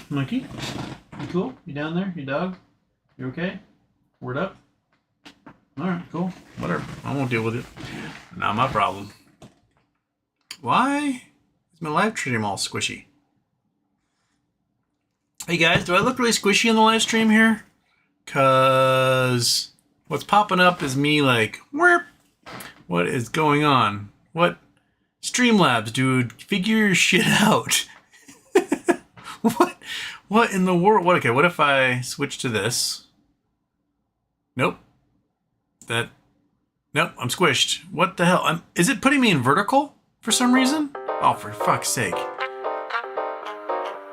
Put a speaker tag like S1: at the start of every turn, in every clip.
S1: Monkey? You cool? You down there? You dog? You okay? Word up? Alright, cool. Whatever. I won't deal with it. Not my problem. Why is my live stream all squishy? Hey guys, do I look really squishy in the live stream here? Cause what's popping up is me like, Wherp. What is going on? What? Streamlabs, dude, figure your shit out. What in the world? What? Okay, what if I switch to this? Nope. Nope, I'm squished. What the hell? Is it putting me in vertical for some reason? Oh, for fuck's sake.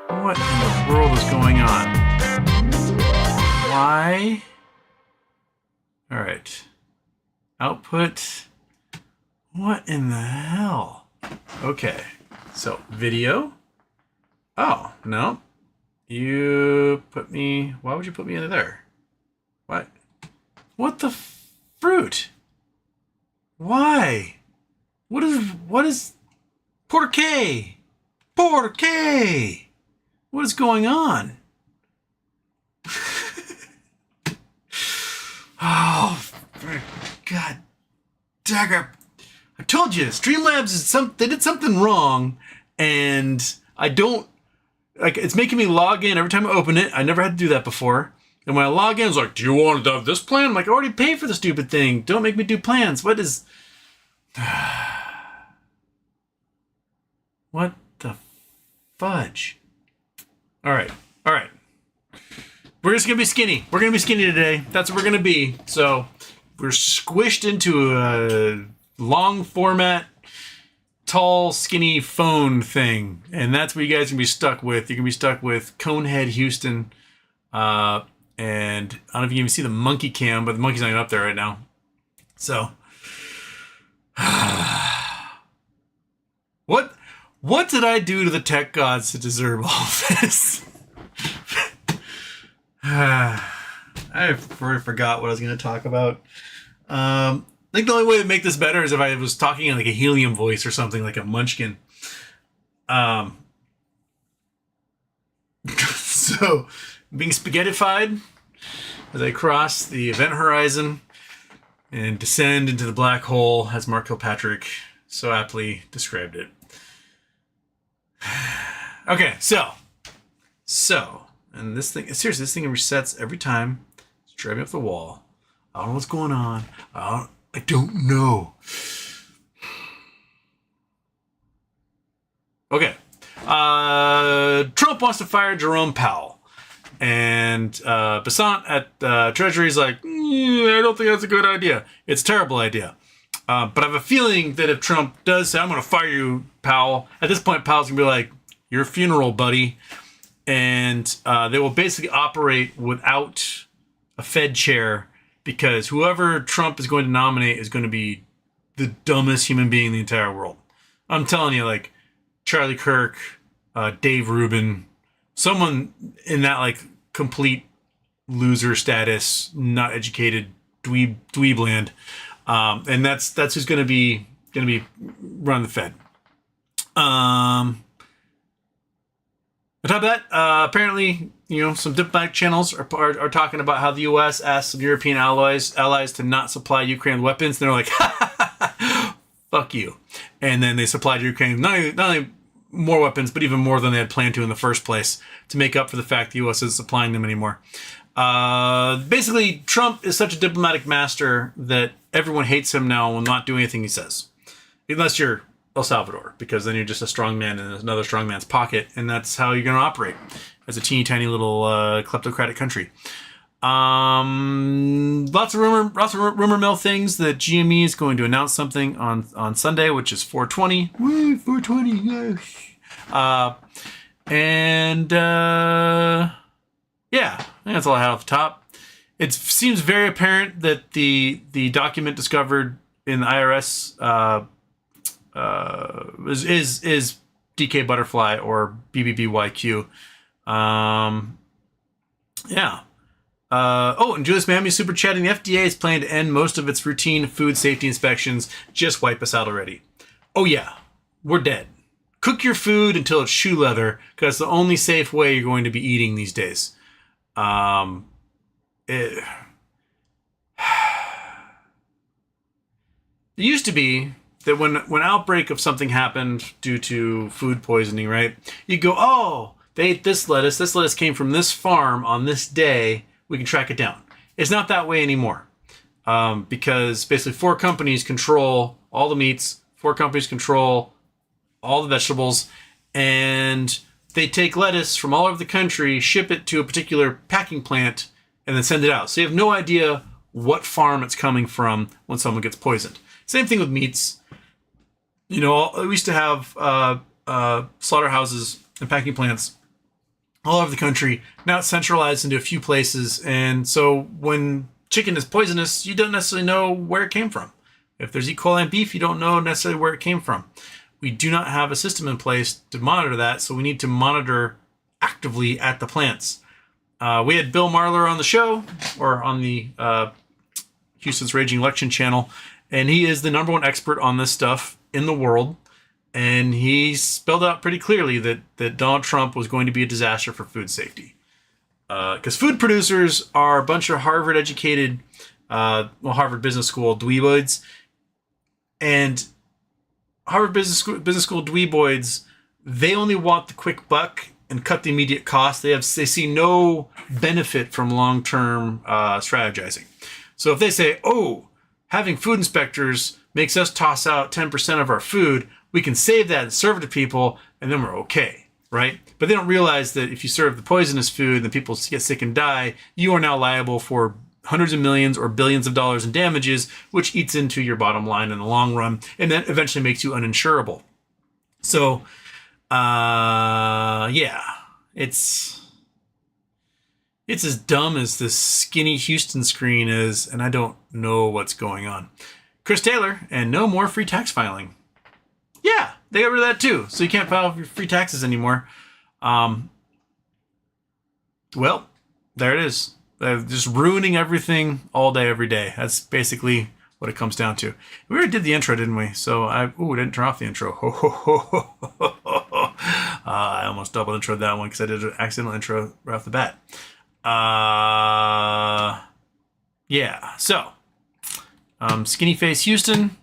S1: What in the world is going on? Why? Alright. Output. What in the hell? Okay. So, video. Oh, no. You put me... Why would you put me into there? What? What the fruit? Why? What is... Por qué? Por qué? What is going on? Oh, God dagger. I told you, Streamlabs is they did something wrong, and I don't, like, it's making me log in every time I open it. I never had to do that before. And when I log in, it's like, do you want to have this plan? I'm like, I already paid for the stupid thing. Don't make me do plans. What is... What the fudge? All right. We're just going to be skinny. We're going to be skinny today. That's what we're going to be. So we're squished into a long format, tall, skinny phone thing. And that's what you guys are going to be stuck with. You're going to be stuck with Conehead Houston. And I don't know if you can even see the monkey cam, but the monkey's not even up there right now. So what did I do to the tech gods to deserve all this? I already forgot what I was going to talk about. I think the only way to make this better is if I was talking in like a helium voice or something, like a munchkin. So, being spaghettified as I cross the event horizon and descend into the black hole, as Mark Kilpatrick so aptly described it. Okay, so, and this thing, seriously, this thing resets every time. It's driving up the wall. I don't know what's going on. I don't know. Okay. Trump wants to fire Jerome Powell. And Bessant at Treasury is like, I don't think that's a good idea. It's a terrible idea. But I have a feeling that if Trump does say, I'm going to fire you, Powell, at this point, Powell's going to be like, your funeral, buddy. And they will basically operate without a Fed chair because whoever Trump is going to nominate is going to be the dumbest human being in the entire world. I'm telling you, like Charlie Kirk, Dave Rubin, someone in that like complete loser status, not educated dweeb land. And that's who's going to be running the Fed. On top of that, apparently, some diplomatic channels are talking about how the U.S. asked some European allies to not supply Ukraine with weapons. And they're like, fuck you. And then they supplied Ukraine not only more weapons, but even more than they had planned to in the first place to make up for the fact the U.S. isn't supplying them anymore. Basically, Trump is such a diplomatic master that everyone hates him now and will not do anything he says. Unless you're El Salvador, because then you're just a strong man in another strong man's pocket, and that's how you're going to operate as a teeny tiny little kleptocratic country. Lots of rumor mill things that GME is going to announce something on Sunday, which is 420. Woo, 420, yes. Yeah, I think that's all I have off the top. It seems very apparent that the document discovered in the IRS is DK Butterfly or BBBYQ. Yeah. And Julius Miami super chatting. The FDA is planning to end most of its routine food safety inspections. Just wipe us out already. Oh yeah, we're dead. Cook your food until it's shoe leather, because it's the only safe way you're going to be eating these days. It used to be that when outbreak of something happened due to food poisoning, right? You go, oh, they ate this lettuce. This lettuce came from this farm on this day. We can track it down. It's not that way anymore, because basically 4 companies control all the meats. 4 companies control all the vegetables, and they take lettuce from all over the country, ship it to a particular packing plant, and then send it out. So you have no idea what farm it's coming from when someone gets poisoned. Same thing with meats. You know, we used to have slaughterhouses and packing plants all over the country. Now it's centralized into a few places. And so when chicken is poisonous, you don't necessarily know where it came from. If there's E. coli in beef, you don't know necessarily where it came from. We do not have a system in place to monitor that, so we need to monitor actively at the plants. We had Bill Marler on the show, or on the Houston's Raging Election channel, and he is the #1 expert on this stuff in the world. And he spelled out pretty clearly that Donald Trump was going to be a disaster for food safety. Because food producers are a bunch of Harvard-educated, Harvard Business School dweeboids. And Harvard Business School dweeboids, they only want the quick buck and cut the immediate cost. They see no benefit from long-term strategizing. So if they say, oh, having food inspectors makes us toss out 10% of our food, we can save that and serve it to people, and then we're okay, right? But they don't realize that if you serve the poisonous food and people get sick and die, you are now liable for hundreds of millions or billions of dollars in damages, which eats into your bottom line in the long run, and then eventually makes you uninsurable. So, yeah, it's as dumb as this skinny Houston screen is, and I don't know what's going on. Chris Taylor, and no more free tax filing. Yeah, they got rid of that too, so you can't file your free taxes anymore. Well, there it is. They're just ruining everything all day, every day. That's basically what it comes down to. We already did the intro, didn't we? So I didn't turn off the intro. I almost double introed that one because I did an accidental intro right off the bat. Yeah. So, Skinny Face Houston,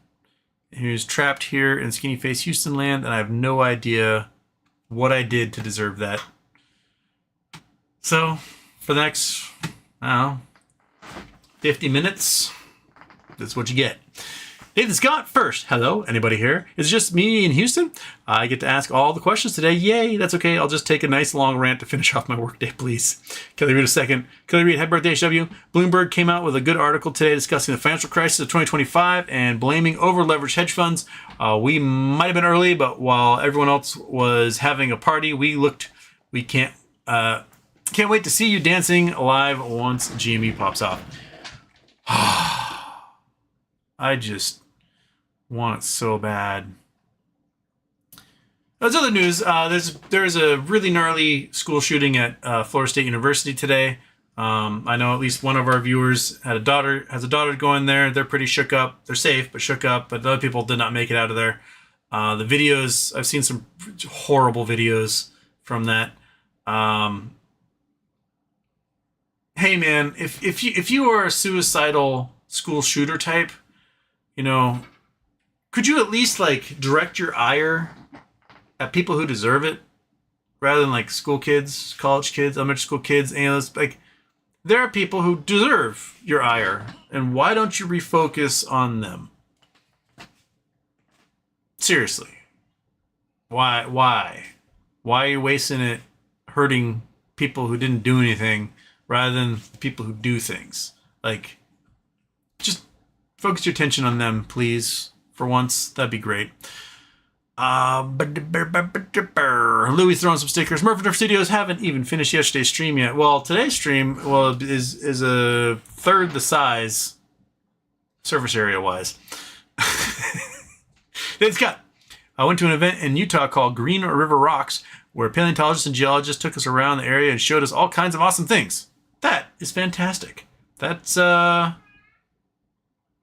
S1: who's trapped here in Skinny Face Houston land, and I have no idea what I did to deserve that. So, for the next, 50 minutes, that's what you get. Nathan Scott first. Hello, anybody here? It's just me in Houston. I get to ask all the questions today. Yay, that's okay. I'll just take a nice long rant to finish off my workday, please. Kelly Reed a second. Kelly Reed, happy birthday, HW. Bloomberg came out with a good article today discussing the financial crisis of 2025 and blaming over-leveraged hedge funds. We might have been early, but while everyone else was having a party, we can't wait to see you dancing live once GME pops off. I just want it so bad. There's other news. There's a really gnarly school shooting at Florida State University today. I know at least one of our viewers has a daughter going there. They're pretty shook up. They're safe, but shook up. But other people did not make it out of there. The videos, I've seen some horrible videos from that. Hey man, if you are a suicidal school shooter type, could you at least direct your ire at people who deserve it, rather than school kids, college kids, elementary school kids, analysts? There are people who deserve your ire, and why don't you refocus on them? Seriously, why are you wasting it hurting people who didn't do anything, rather than people who do things? Just focus your attention on them, please. For once, that'd be great. Louis throwing some stickers. Murphy Studios haven't even finished yesterday's stream yet. Well, today's stream, is a third the size, surface area wise. Then Scott, I went to an event in Utah called Green River Rocks, where paleontologists and geologists took us around the area and showed us all kinds of awesome things. That is fantastic. That's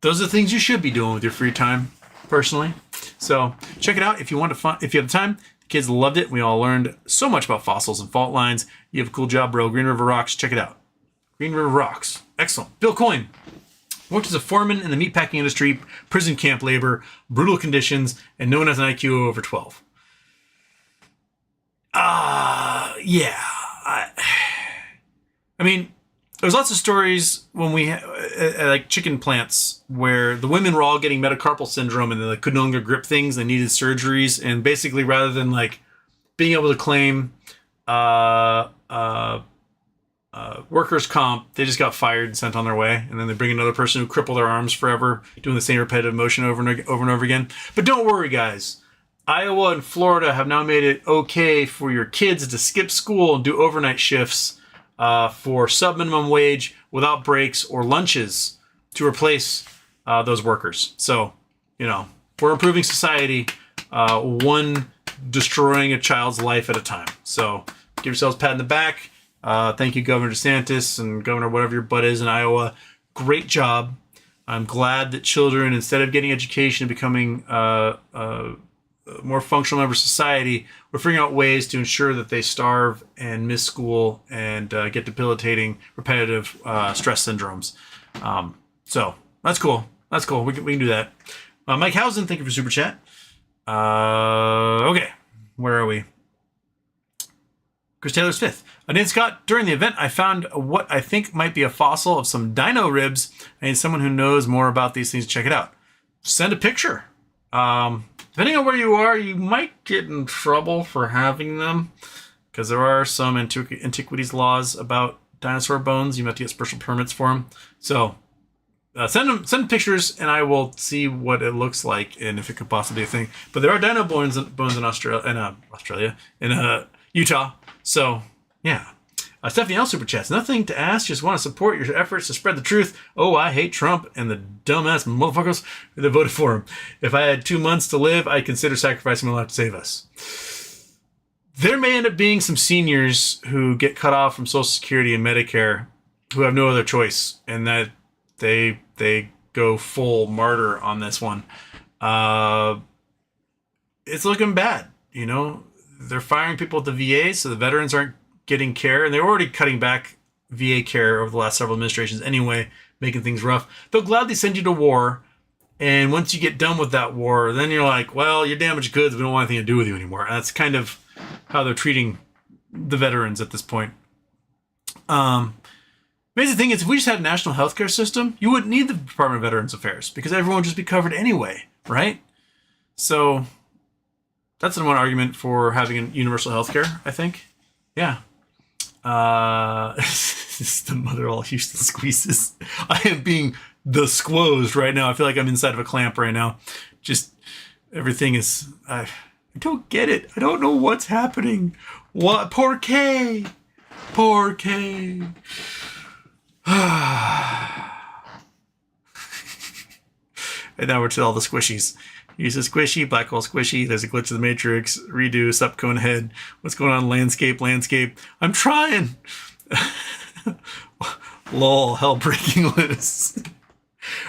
S1: those are the things you should be doing with your free time, personally. So check it out if you have the time. Kids loved it. We all learned so much about fossils and fault lines. You have a cool job, bro. Green River rocks. Check it out. Green River rocks. Excellent. Bill Coyne worked as a foreman in the meatpacking industry, prison camp labor, brutal conditions, and known as an IQ over 12. Yeah. I mean, there's lots of stories when we like chicken plants where the women were all getting metacarpal syndrome and they could no longer grip things. They needed surgeries, and basically, rather than like being able to claim workers' comp, they just got fired and sent on their way. And then they bring another person who crippled their arms forever, doing the same repetitive motion over and over again. But don't worry, guys. Iowa and Florida have now made it okay for your kids to skip school and do overnight shifts for sub-minimum wage without breaks or lunches to replace those workers. So, we're improving society, one destroying a child's life at a time. So give yourselves a pat on the back. Thank you, Governor DeSantis and Governor whatever your butt is in Iowa. Great job. I'm glad that children, instead of getting education and becoming more functional member of society, we're figuring out ways to ensure that they starve and miss school and get debilitating, repetitive stress syndromes. So that's cool. That's cool. We can do that. Mike Housen, thank you for super chat. Okay, where are we? Chris Taylor's fifth. Nathan Scott, during the event, I found what I think might be a fossil of some dino ribs. I need someone who knows more about these things to check it out. Send a picture. Depending on where you are, you might get in trouble for having them, because there are some antiquities laws about dinosaur bones. You have to get special permits for them. So send pictures, and I will see what it looks like and if it could possibly be a thing. But there are dino bones in Australia, in Utah. So yeah. Stephanie L. Super Chats. Nothing to ask, just want to support your efforts to spread the truth. Oh, I hate Trump and the dumbass motherfuckers that voted for him. If I had 2 months to live, I'd consider sacrificing my life to save us. There may end up being some seniors who get cut off from Social Security and Medicare who have no other choice, and that they go full martyr on this one. It's looking bad, They're firing people at the VA, so the veterans aren't getting care, and they're already cutting back VA care over the last several administrations anyway, making things rough. They'll gladly send you to war, and once you get done with that war, then you're like, well, you're damaged goods, we don't want anything to do with you anymore. And that's kind of how they're treating the veterans at this point. Amazing thing is, if we just had a national healthcare system, you wouldn't need the Department of Veterans Affairs, because everyone would just be covered anyway, right? So that's one argument for having a universal healthcare, I think. Yeah. This is the mother of all Houston squeezes. I am being the squozed right now. I feel like I'm inside of a clamp right now. Just everything is. I don't get it. I don't know what's happening. What? Poor K. Poor K. And now we're to all the squishies. Use a squishy, black hole squishy. There's a glitch of the matrix. Redo, subcone head. What's going on? Landscape. I'm trying. Lol, hell breaking loose.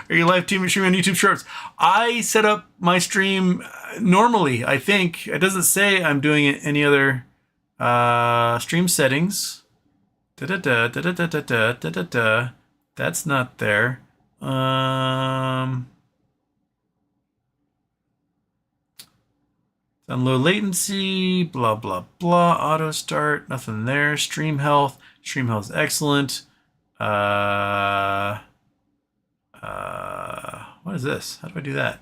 S1: Are you live streaming on YouTube Shorts? I set up my stream normally, I think. It doesn't say I'm doing it any other stream settings. That's not there. Low latency, blah, blah, blah. Auto start, nothing there. Stream health is excellent. What is this? How do I do that?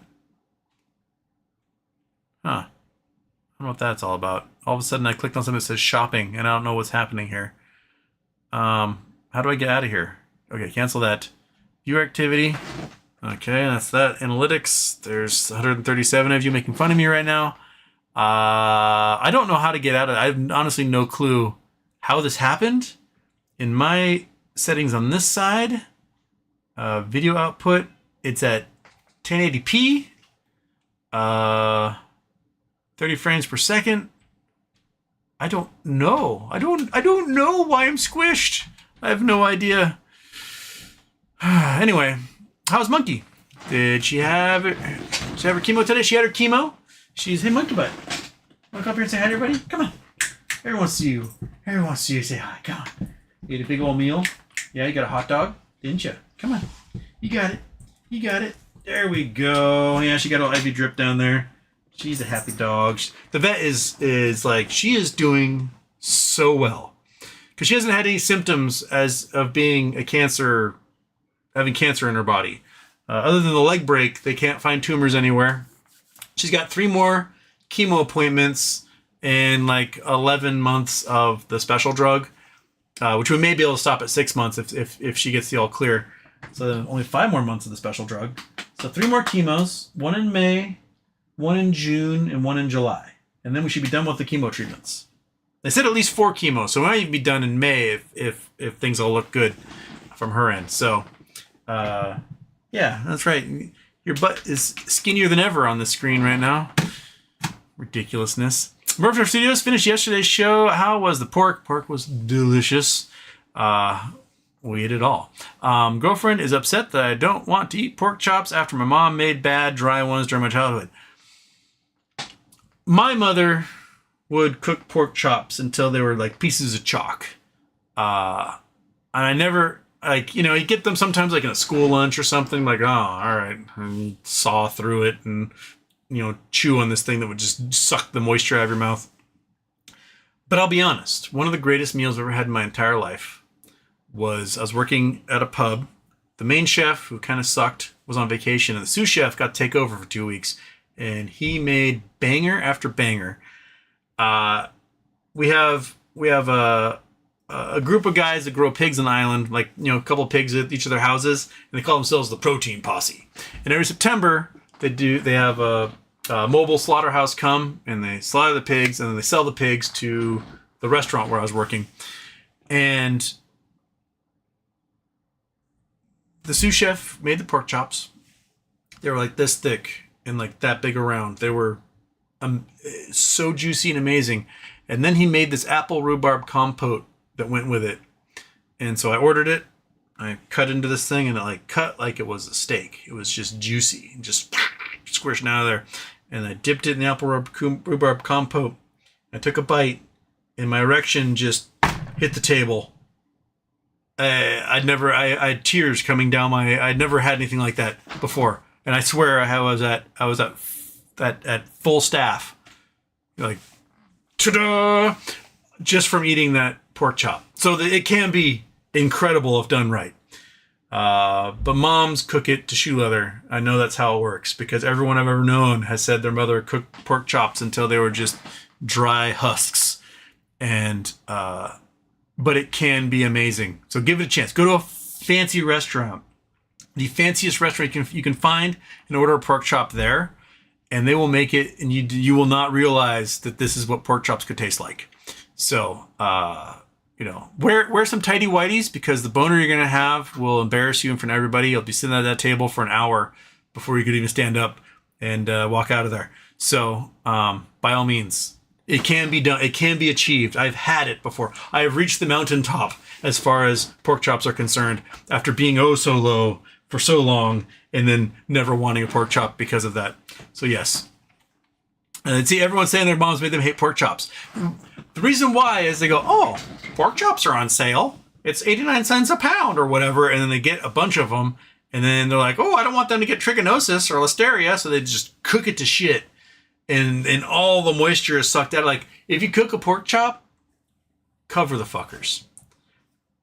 S1: Huh. I don't know what that's all about. All of a sudden I clicked on something that says shopping, and I don't know what's happening here. How do I get out of here? Okay, cancel that. View activity. Okay, that's that. Analytics. There's 137 of you making fun of me right now. I don't know how to get out of it. I have honestly no clue how this happened. In my settings on this side, video output, it's at 1080p, 30 frames per second. I don't know. I don't know why I'm squished. I have no idea. Anyway, how's Monkey? Did she have her chemo today? She had her chemo. Hey, Monkey Butt. Want to come up here and say hi to everybody? Come on. Everyone wants to see you. Everyone wants to see you say hi. Come on. You ate a big old meal? Yeah, you got a hot dog? Didn't you? Come on. You got it. You got it. There we go. Yeah, she got a IV drip down there. She's a happy dog. The vet is like, she is doing so well. Because she hasn't had any symptoms as of being having cancer in her body. Other than the leg break, they can't find tumors anywhere. She's got 3 more chemo appointments and like 11 months of the special drug, which we may be able to stop at 6 months if she gets the all clear. So only 5 more months of the special drug. So 3 more chemos, 1 in May, 1 in June, and 1 in July. And then we should be done with the chemo treatments. They said at least 4 chemos, so we might even be done in May if things all look good from her end. So, yeah, that's right. Your butt is skinnier than ever on the screen right now. Ridiculousness. Murphy Studios finished yesterday's show. How was the pork? Pork was delicious. We ate it all. Girlfriend is upset that I don't want to eat pork chops after my mom made bad, dry ones during my childhood. My mother would cook pork chops until they were like pieces of chalk. And I never, like, you know, you get them sometimes like in a school lunch or something, like, oh, all right. And you saw through it and, you know, chew on this thing that would just suck the moisture out of your mouth. But I'll be honest, one of the greatest meals I've ever had in my entire life was I was working at a pub. The main chef, who kind of sucked, was on vacation, and the sous chef got to take over for 2 weeks. And he made banger after banger. We have a group of guys that grow pigs on the island, like, you know, a couple of pigs at each of their houses, and they call themselves the Protein Posse. And every September they have a mobile slaughterhouse come and they slaughter the pigs and then they sell the pigs to the restaurant where I was working. And the sous chef made the pork chops. They were like this thick and like that big around. They were so juicy and amazing. And then he made this apple rhubarb compote that went with it. And so I ordered it. I cut into this thing and it like cut like it was a steak. It was just juicy, just squishing out of there. And I dipped it in the apple rhubarb compote. I took a bite and my erection just hit the table. I had tears coming down I'd never had anything like that before. And I swear I was at full staff. Like, ta-da! Just from eating that pork chop. So it can be incredible if done right. But moms cook it to shoe leather. I know that's how it works because everyone I've ever known has said their mother cooked pork chops until they were just dry husks. And, but it can be amazing. So give it a chance. Go to a fancy restaurant. The fanciest restaurant you can find and order a pork chop there. And they will make it, and you will not realize that this is what pork chops could taste like. So, you know, wear some tighty whities because the boner you're going to have will embarrass you in front of everybody. You'll be sitting at that table for an hour before you could even stand up and walk out of there. So, by all means, it can be done. It can be achieved. I've had it before. I have reached the mountaintop as far as pork chops are concerned after being oh so low for so long and then never wanting a pork chop because of that. So yes. And see, everyone's saying their moms made them hate pork chops. The reason why is they go, oh, pork chops are on sale. It's 89 cents a pound or whatever. And then they get a bunch of them. And then they're like, oh, I don't want them to get trichinosis or listeria. So they just cook it to shit. And all the moisture is sucked out. Like, if you cook a pork chop, cover the fuckers.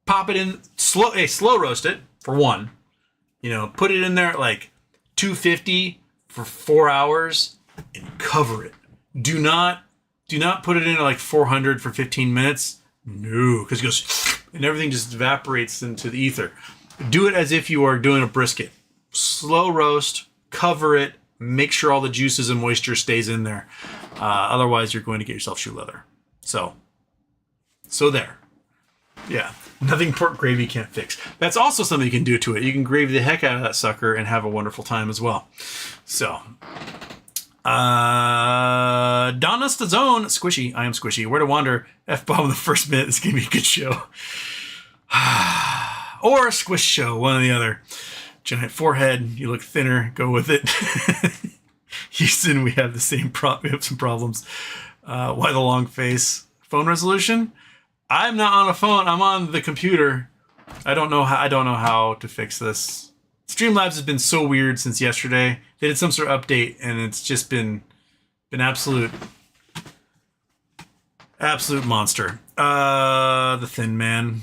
S1: Pop it in, slow roast it, for one. You know, put it in there at like 250 for 4 hours and cover it. Do not put it in at like 400 for 15 minutes. No, because it goes and everything just evaporates into the ether. Do it as if you are doing a brisket. Slow roast, cover it, make sure all the juices and moisture stays in there. Otherwise, you're going to get yourself shoe leather. So there. Yeah. Nothing pork gravy can't fix. That's also something you can do to it. You can gravy the heck out of that sucker and have a wonderful time as well. So, Donna Stazone, Squishy. I am Squishy. Where to Wander. F-bomb in the first minute. It's going to be a good show. Or a squish show. One or the other. Giant forehead. You look thinner. Go with it. Houston, we have the same we have some problems. Why the long face? Phone resolution? I'm not on a phone. I'm on the computer. I don't know how to fix this. Streamlabs has been so weird since yesterday. They did some sort of update, and it's just been absolute monster. The Thin Man.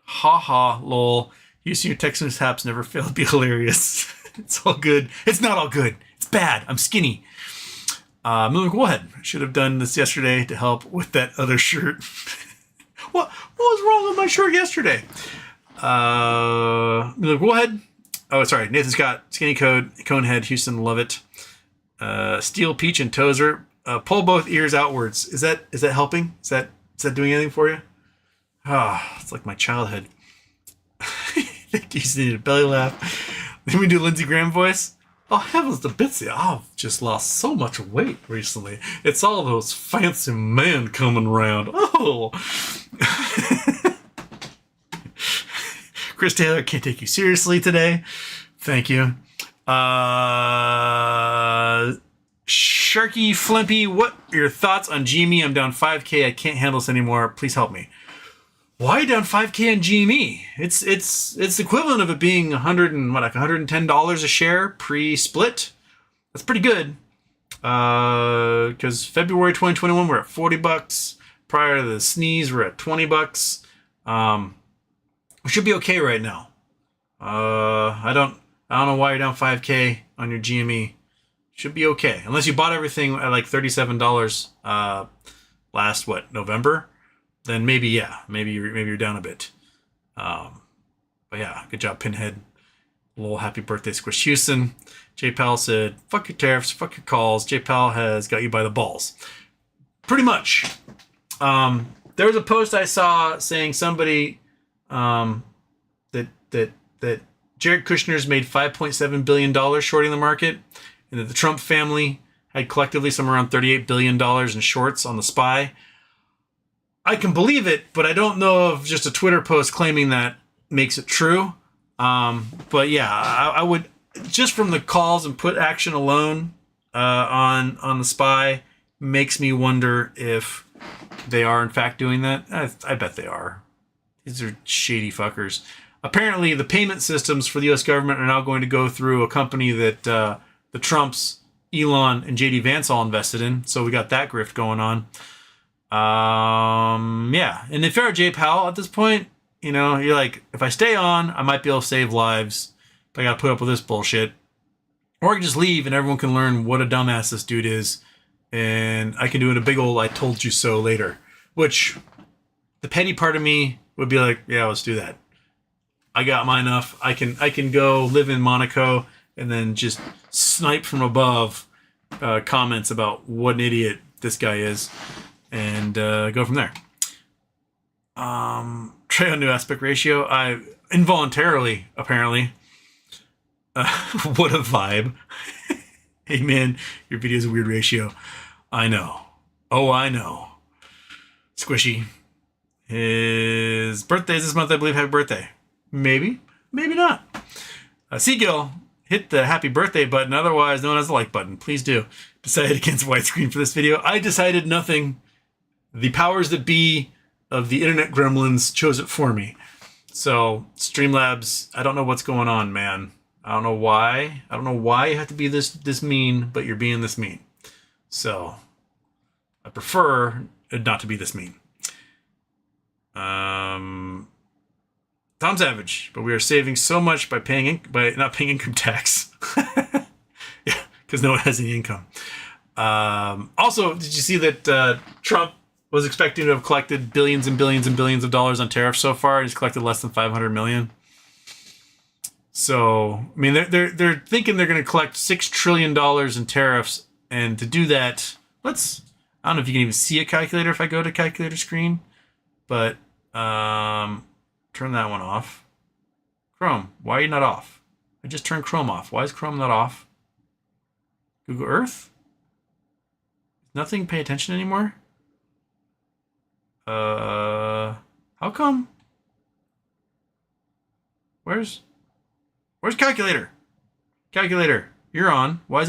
S1: Ha ha, lol. Using your text mishaps never fail to be hilarious. It's all good. It's not all good. It's bad. I'm skinny. Miller, go ahead. I should have done this yesterday to help with that other shirt. What was wrong with my shirt yesterday? Miller, go ahead. Oh, sorry. Nathan Scott, Skinny Conehead, Houston, love it. Steel, Peach, and Tozer. Pull both ears outwards. Is that helping? Is that doing anything for you? It's like my childhood. You just need a belly laugh. Then we do Lindsey Graham voice. Oh, heavens to Bitsy. I've just lost so much weight recently. It's all those fancy men coming around. Oh. Chris Taylor, can't take you seriously today. Thank you. Sharky Flimpy, what are your thoughts on GME? I'm down 5K. I can't handle this anymore. Please help me. Why down 5K on GME? It's equivalent of it being $110 a share pre-split. That's pretty good. Because February 2021 we're at $40. Prior to the sneeze, we're at $20. We should be okay right now. I don't know why you're down 5K on your GME. Should be okay. Unless you bought everything at like $37 last November. Then maybe you're down a bit. But yeah, good job, Pinhead. A little happy birthday, Squish Houston. Jay Powell said, fuck your tariffs, fuck your calls. Jay Powell has got you by the balls. Pretty much. There was a post I saw saying somebody that Jared Kushner's made $5.7 billion shorting the market, and that the Trump family had collectively somewhere around $38 billion in shorts on the SPY. I can believe it, but I don't know if just a Twitter post claiming that makes it true. But yeah, I would, just from the calls and put action alone on the SPY, makes me wonder if they are in fact doing that. I bet they are. These are shady fuckers. Apparently, the payment systems for the U.S. government are now going to go through a company that the Trumps, Elon, and J.D. Vance all invested in. So we got that grift going on. Yeah. And if you're Jay Powell at this point, you know, you're like, if I stay on, I might be able to save lives, but I got to put up with this bullshit. Or I can just leave and everyone can learn what a dumbass this dude is. And I can do it a big old I told you so later. Which, the petty part of me would be like, yeah, let's do that. I got my enough. I can go live in Monaco and then just snipe from above comments about what an idiot this guy is. And go from there. Trey on new aspect ratio. I involuntarily, apparently. What a vibe. Hey man, your video is a weird ratio. I know. Oh, I know. Squishy. His birthday is this month, I believe. Happy birthday. Maybe. Maybe not. Seagill, hit the happy birthday button, otherwise known as the like button. Please do. Decided against widescreen for this video. I decided nothing. The powers that be of the internet gremlins chose it for me. So, Streamlabs, I don't know what's going on, man. I don't know why. I don't know why you have to be this mean, but you're being this mean. So, I prefer it not to be this mean. Tom Savage, but we are saving so much by not paying income tax. Yeah, because no one has any income. Also, did you see that Trump was expecting to have collected billions and billions and billions of dollars on tariffs so far? He's collected less than 500 million. So, I mean, they're thinking they're going to collect $6 trillion in tariffs, and to do that, I don't know if you can even see a calculator if I go to calculator screen, but turn that one off. Chrome, why are you not off? I just turned Chrome off. Why is Chrome not off? Google Earth? Nothing pay attention anymore? How come? Where's calculator? Calculator, you're on. Why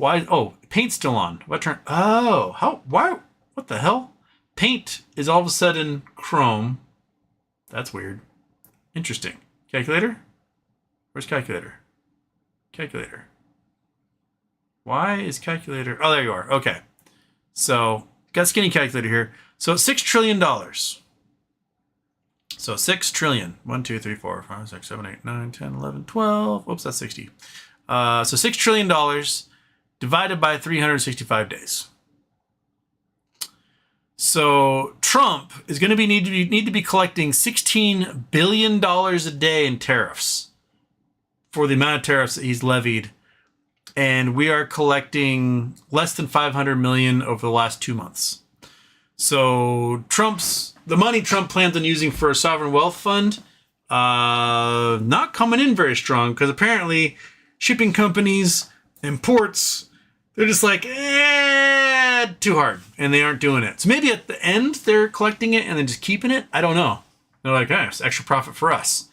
S1: Why? Oh, paint's still on. What turn? Oh, how? Why? What the hell? Paint is all of a sudden Chrome. That's weird. Interesting. Calculator? Where's calculator? Calculator. Why is calculator? Oh, there you are. Okay. So, got skinny calculator here. So, $6 trillion. So, 6 trillion. 1, 2, 3, 4, 5, 6, 7, 8, 9, 10, 11, 12. Whoops, that's 60. So, $6 trillion divided by 365 days. So Trump is going to need to be collecting $16 billion a day in tariffs for the amount of tariffs that he's levied, and we are collecting less than 500 million over the last 2 months. So the money Trump plans on using for a sovereign wealth fund, not coming in very strong, because apparently shipping companies and ports, they're just like, too hard, and they aren't doing it. So maybe at the end they're collecting it and then just keeping it. I don't know. They're like, it's extra profit for us.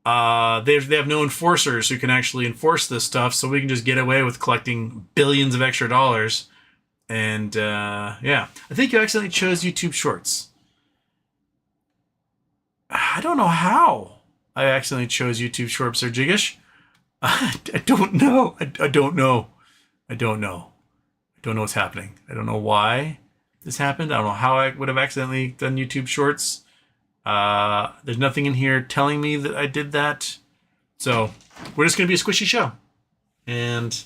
S1: They have no enforcers who can actually enforce this stuff, so we can just get away with collecting billions of extra dollars. And I think you accidentally chose YouTube Shorts. I don't know how I accidentally chose YouTube Shorts, Sir Jiggish. I don't know. I don't know. I don't know. I don't know what's happening. I don't know why this happened. I don't know how I would have accidentally done YouTube Shorts. There's nothing in here telling me that I did that. So we're just going to be a squishy show. And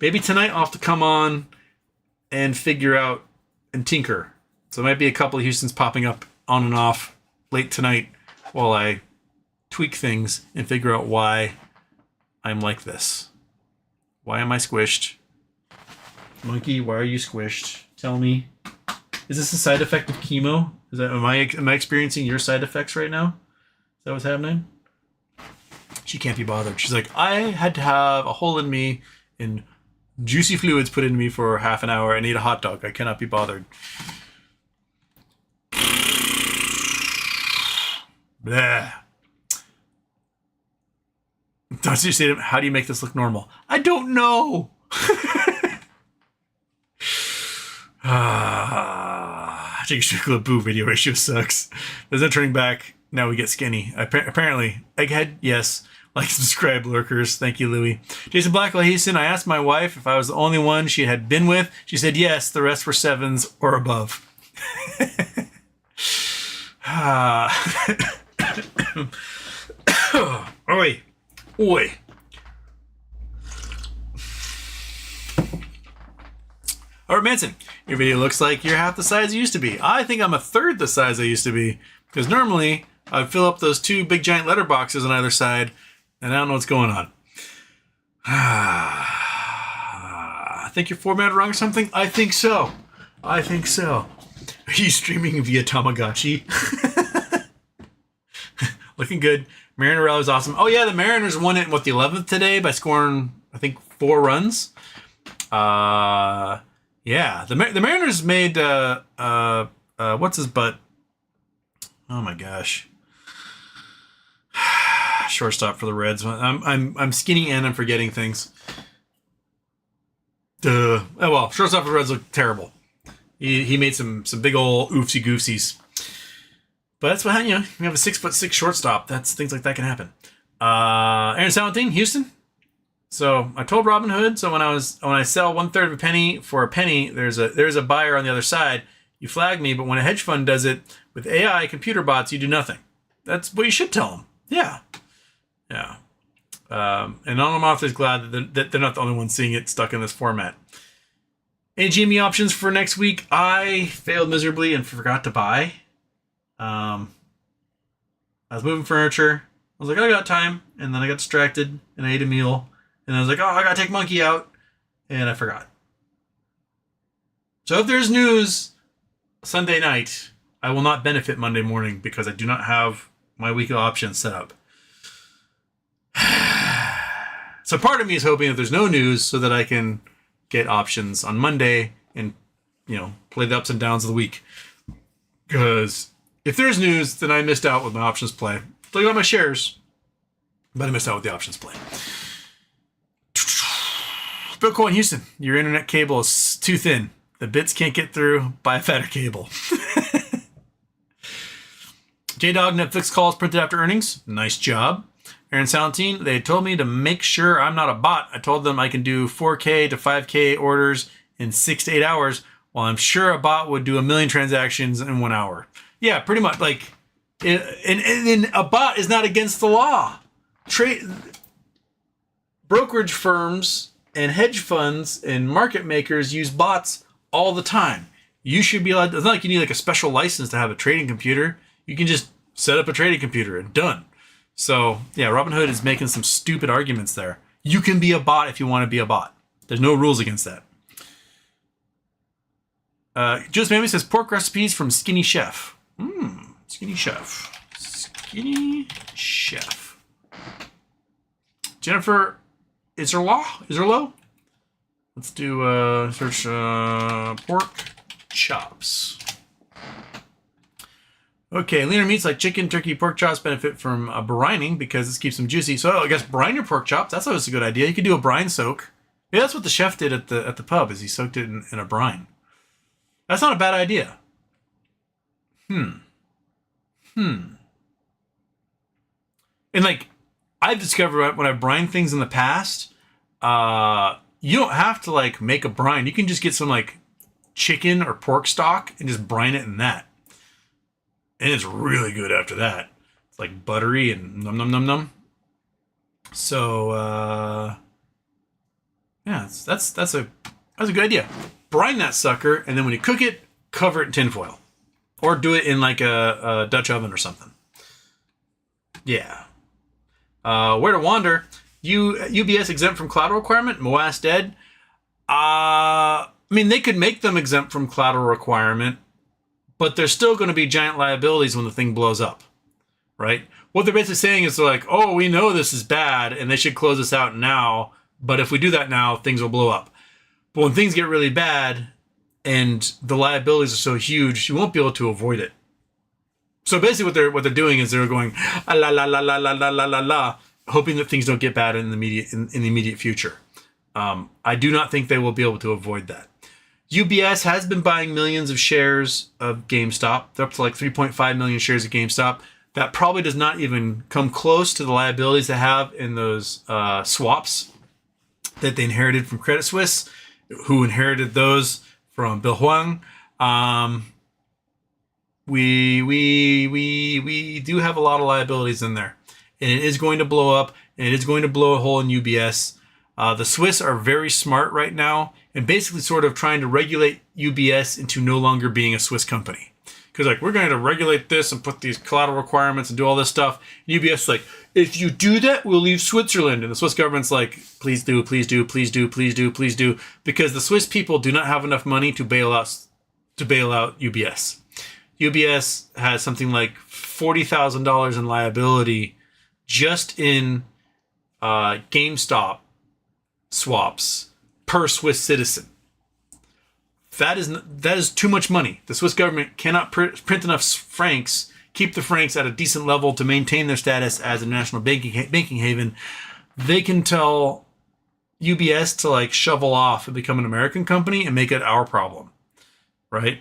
S1: maybe tonight I'll have to come on and figure out and tinker. So there might be a couple of Houstons popping up on and off late tonight while I tweak things and figure out why I'm like this. Why am I squished? Monkey, why are you squished? Tell me. Is this a side effect of chemo? Am I experiencing your side effects right now? Is that what's happening? She can't be bothered. She's like, I had to have a hole in me and juicy fluids put into me for half an hour and eat a hot dog. I cannot be bothered. Blah. Don't you say to him, how do you make this look normal? I don't know. Take a chocolate boo video ratio sucks. There's no turning back. Now we get skinny. Apparently. Egghead, yes. Like, subscribe, lurkers. Thank you, Louie. Jason Blackwell Houston, I asked my wife if I was the only one she had been with. She said yes. The rest were 7s or above. Oi. Oi. Albert Manson, your video looks like you're half the size you used to be. I think I'm a third the size I used to be, because normally I'd fill up those 2 big giant letter boxes on either side, and I don't know what's going on. I think you're formatted wrong or something? I think so. Are you streaming via Tamagotchi? Looking good. Mariner rally was awesome. Oh yeah, the Mariners won it, the 11th today by scoring, I think, 4 runs. Yeah, the Mariners made what's his butt? Oh my gosh, shortstop for the Reds. I'm skinny and I'm forgetting things. Duh. Oh well, shortstop for the Reds looked terrible. He made some big old oofsy goofsies. But that's what you have a 6'6" shortstop. That's things like that can happen. Aaron Salentine, Houston. So I told Robin Hood. So when I sell 1/3 of a penny for a penny, there's a buyer on the other side. You flag me, but when a hedge fund does it with AI computer bots, you do nothing. That's what you should tell them. Yeah. And Anonymous is glad that they're not the only ones seeing it stuck in this format. Any GME options for next week? I failed miserably and forgot to buy. I was moving furniture. I was like, I got time, and then I got distracted and I ate a meal. And I was like, I gotta take Monkey out. And I forgot. So if there's news Sunday night, I will not benefit Monday morning because I do not have my weekly options set up. So part of me is hoping that there's no news so that I can get options on Monday and, play the ups and downs of the week. Because if there's news, then I missed out with my options play. Still got my shares, but I missed out with the options play. Bill Cole in Houston, your internet cable is too thin. The bits can't get through. Buy a fatter cable. J-Dog, Netflix calls printed after earnings. Nice job. Aaron Salentine, they told me to make sure I'm not a bot. I told them I can do 4K to 5K orders in 6 to 8 hours, while I'm sure a bot would do 1 million transactions in 1 hour. Yeah, pretty much. Like, and a bot is not against the law. Brokerage firms and hedge funds and market makers use bots all the time. You should be allowed. It's not like you need like a special license to have a trading computer. You can just set up a trading computer and done. So yeah, Robinhood is making some stupid arguments there. You can be a bot if you want to be a bot. There's no rules against that. Just Mammy says pork recipes from Skinny Chef. Skinny Chef. Skinny Chef. Jennifer Iserlow? Let's do search pork chops. Okay, leaner meats like chicken, turkey, pork chops benefit from brining because this keeps them juicy. So I guess brine your pork chops. That's always a good idea. You could do a brine soak. Yeah, that's what the chef did at the pub. Is he soaked it in a brine. That's not a bad idea. And like I've discovered when I've brined things in the past, you don't have to like make a brine. You can just get some like chicken or pork stock and just brine it in that. And it's really good after that. It's like buttery and num num num num. So yeah, that's a good idea. Brine that sucker, and then when you cook it, cover it in tinfoil, or do it in like a Dutch oven or something. Yeah. Where to wander? UBS exempt from collateral requirement. Moas dead. I mean, they could make them exempt from collateral requirement, but there's still going to be giant liabilities when the thing blows up, right? What they're basically saying is they're like, oh, we know this is bad and they should close this out now. But if we do that now, things will blow up. But when things get really bad and the liabilities are so huge, you won't be able to avoid it. So basically what they're doing is they're going, la la la la la la la la la, hoping that things don't get bad in the immediate future. I do not think they will be able to avoid that. UBS has been buying millions of shares of GameStop. They're up to like 3.5 million shares of GameStop. That probably does not even come close to the liabilities they have in those swaps that they inherited from Credit Suisse, who inherited those from Bill Hwang. We do have a lot of liabilities in there, and it is going to blow up, and it is going to blow a hole in UBS. The Swiss are very smart right now and basically sort of trying to regulate UBS into no longer being a Swiss company. Because like, we're going to regulate this and put these collateral requirements and do all this stuff. And UBS is like, if you do that, we'll leave Switzerland. And the Swiss government's like, please do, please do, please do, please do, please do. Because the Swiss people do not have enough money to bail out UBS. UBS has something like $40,000 in liability just in GameStop swaps per Swiss citizen. That is too much money. The Swiss government cannot print enough francs, keep the francs at a decent level to maintain their status as a national banking haven. They can tell UBS to like shovel off and become an American company and make it our problem, right?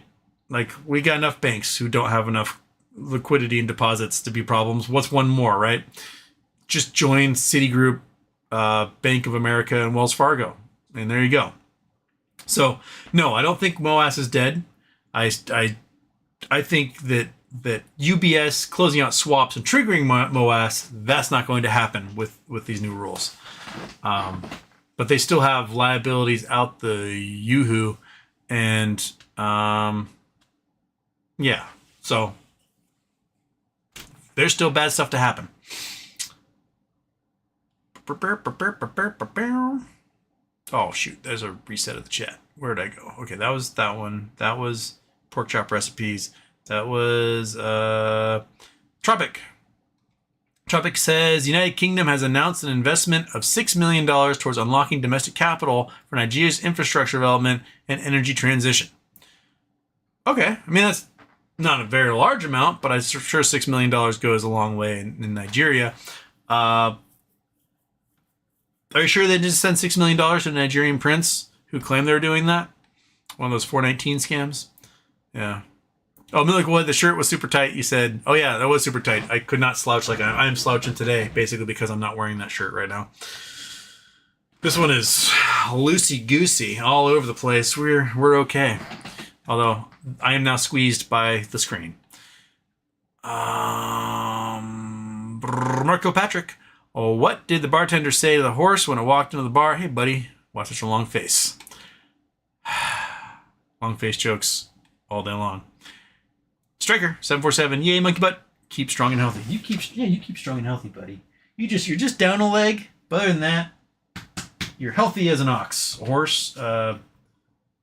S1: Like, we got enough banks who don't have enough liquidity and deposits to be problems. What's one more, right? Just join Citigroup, Bank of America, and Wells Fargo. And there you go. So, no, I don't think Moas is dead. I think that UBS closing out swaps and triggering Moas, that's not going to happen with these new rules. But they still have liabilities out the yoo-hoo. And, yeah, so there's still bad stuff to happen. Oh, shoot. There's a reset of the chat. Where did I go? Okay, that was that one. That was pork chop recipes. That was Tropic. Tropic says, United Kingdom has announced an investment of $6 million towards unlocking domestic capital for Nigeria's infrastructure development and energy transition. Okay. I mean, that's not a very large amount, but I'm sure $6 million goes a long way in Nigeria. Are you sure they didn't send $6 million to a Nigerian prince who claimed they were doing that? One of those 419 scams? Yeah. Oh, Milik Wood, the shirt was super tight. You said, oh yeah, that was super tight. I could not slouch like I am slouching today, basically because I'm not wearing that shirt right now. This one is loosey-goosey, all over the place. We're okay. Although, I am now squeezed by the screen. Marco Patrick. Oh, what did the bartender say to the horse when it walked into the bar? Hey, buddy, why such a long face? Long face jokes all day long. Striker 747. Yay, monkey butt. Keep strong and healthy. You keep strong and healthy, buddy. You're just down a leg. But other than that, you're healthy as an ox. A horse,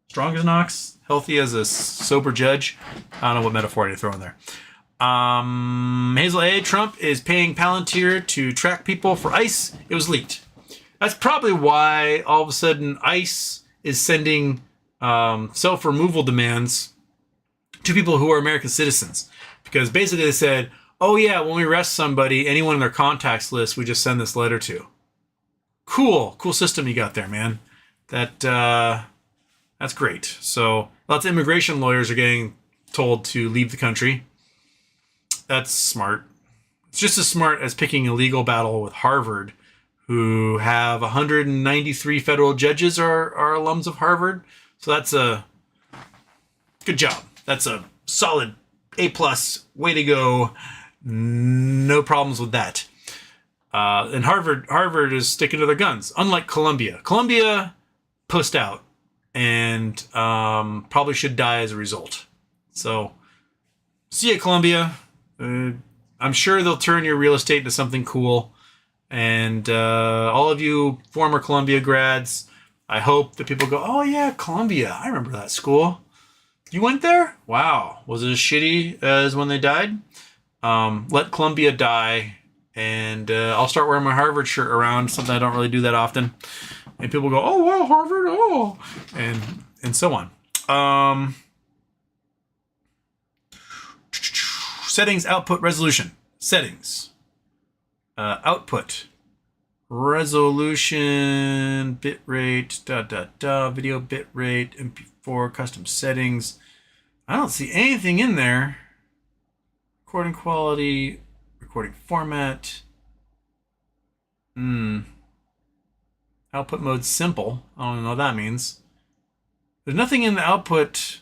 S1: strong as an ox, healthy as a sober judge. I don't know what metaphor to throw in there. Hazel A. Trump is paying Palantir to track people for ICE. It was leaked. That's probably why all of a sudden ICE is sending self-removal demands to people who are American citizens. Because basically they said, oh yeah, when we arrest somebody, anyone in their contacts list, we just send this letter to. Cool system you got there, man. That's great. So lots of immigration lawyers are getting told to leave the country. That's smart. It's just as smart as picking a legal battle with Harvard, who have 193 federal judges are alums of Harvard. So that's a good job. That's a solid A+. Way to go. No problems with that. And Harvard is sticking to their guns, unlike Columbia. Columbia pussed out and probably should die as a result. So, see ya, Columbia. I'm sure they'll turn your real estate into something cool. And all of you former Columbia grads, I hope that people go, oh yeah, Columbia. I remember that school. You went there? Wow. Was it as shitty as when they died? Let Columbia die. And I'll start wearing my Harvard shirt around, something I don't really do that often. And people go, oh, wow, Harvard, oh. And so on. Settings, output, resolution. Settings. Output. Resolution, bitrate, video bitrate, MP4, custom settings. I don't see anything in there. Recording quality, recording format. Output mode simple. I don't know what that means. There's nothing in the output.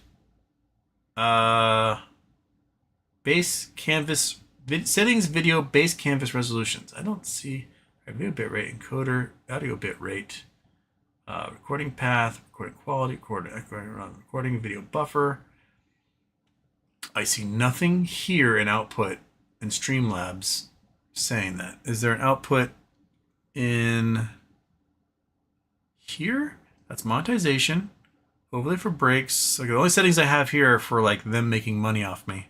S1: Base canvas settings, video base canvas resolutions. I don't see video bitrate encoder, audio bitrate, recording path, recording quality, recording video buffer. I see nothing here in output in Streamlabs saying that. Is there an output in here? That's monetization. Overlay for breaks. Okay, the only settings I have here are for like them making money off me.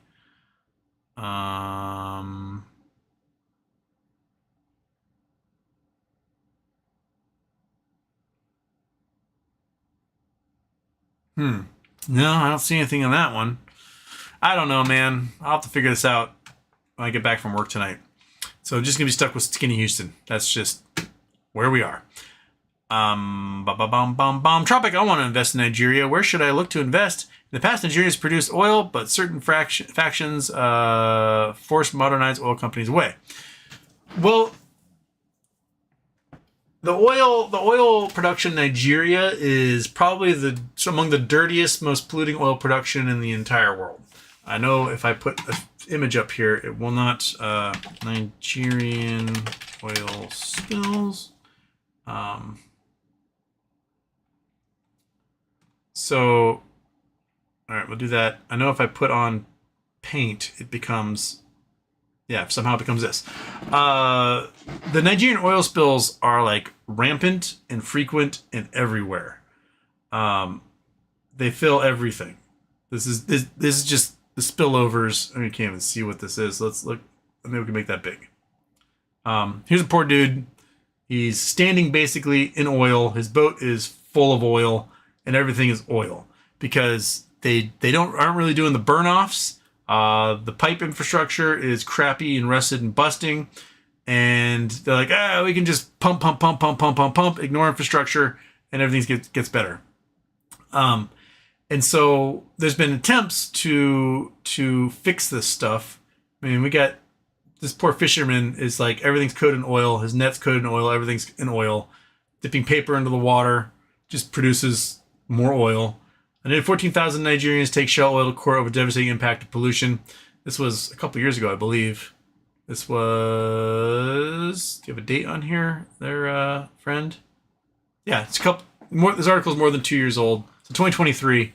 S1: No, I don't see anything on that one. I don't know, man. I'll have to figure this out when I get back from work tonight. So I'm just gonna be stuck with Skinny Houston. That's just where we are. Tropic, I want to invest in Nigeria. Where should I look to invest? In the past, Nigeria has produced oil, but certain factions forced modernized oil companies away. Well, the oil production in Nigeria is probably among the dirtiest, most polluting oil production in the entire world. I know if I put an image up here, it will not. Nigerian oil spills. So, all right, we'll do that. I know if I put on paint, it becomes, somehow it becomes this. The Nigerian oil spills are like rampant and frequent and everywhere. They fill everything. This is just the spillovers. I mean, you can't even see what this is. Let's look. Maybe we can make that big. Here's a poor dude. He's standing basically in oil. His boat is full of oil. And everything is oil because they aren't really doing the burn offs. The pipe infrastructure is crappy and rusted and busting. and they're like, we can just pump, ignore infrastructure, and everything gets better. And so there's been attempts to fix this stuff. I mean, we got this poor fisherman is like, everything's coated in oil, his net's coated in oil, everything's in oil. Dipping paper into the water just produces more oil. And then 14,000 Nigerians take shell oil to court over devastating impact of pollution. This was a couple years ago, I believe. This was... Do you have a date on here there, friend? Yeah, it's a couple... This article is more than 2 years old. So 2023.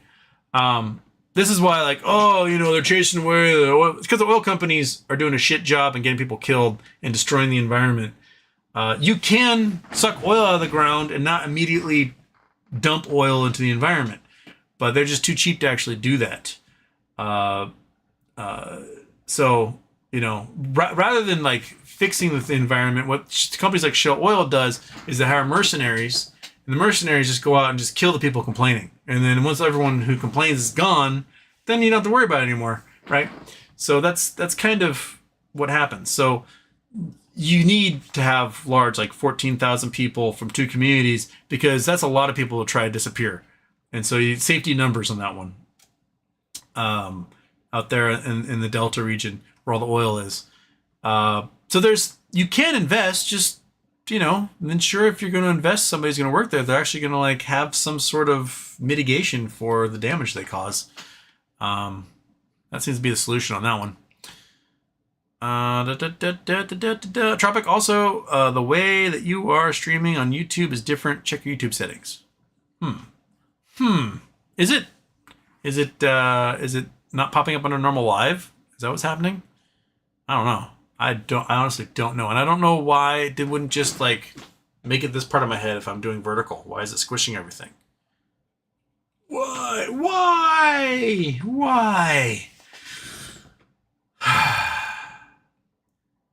S1: This is why, like, they're chasing away the oil. It's because the oil companies are doing a shit job and getting people killed and destroying the environment. You can suck oil out of the ground and not immediately dump oil into the environment, but they're just too cheap to actually do that. So, rather than like fixing the environment, what companies like Shell Oil does is they hire mercenaries, and the mercenaries just go out and just kill the people complaining. And then once everyone who complains is gone, then you don't have to worry about it anymore, right? So that's kind of what happens. So you need to have large, like 14,000 people from two communities, because that's a lot of people to try to disappear. And so you safety numbers on that one. Out there in the Delta region where all the oil is. So you can invest, just, ensure if you're going to invest, somebody's going to work there. They're actually going to like have some sort of mitigation for the damage they cause. That seems to be the solution on that one. Tropic, also, the way that you are streaming on YouTube is different. Check your YouTube settings. Is it not popping up under normal live? Is that what's happening? I don't know. I honestly don't know. And I don't know why it wouldn't just like make it this part of my head if I'm doing vertical. Why is it squishing everything? Why?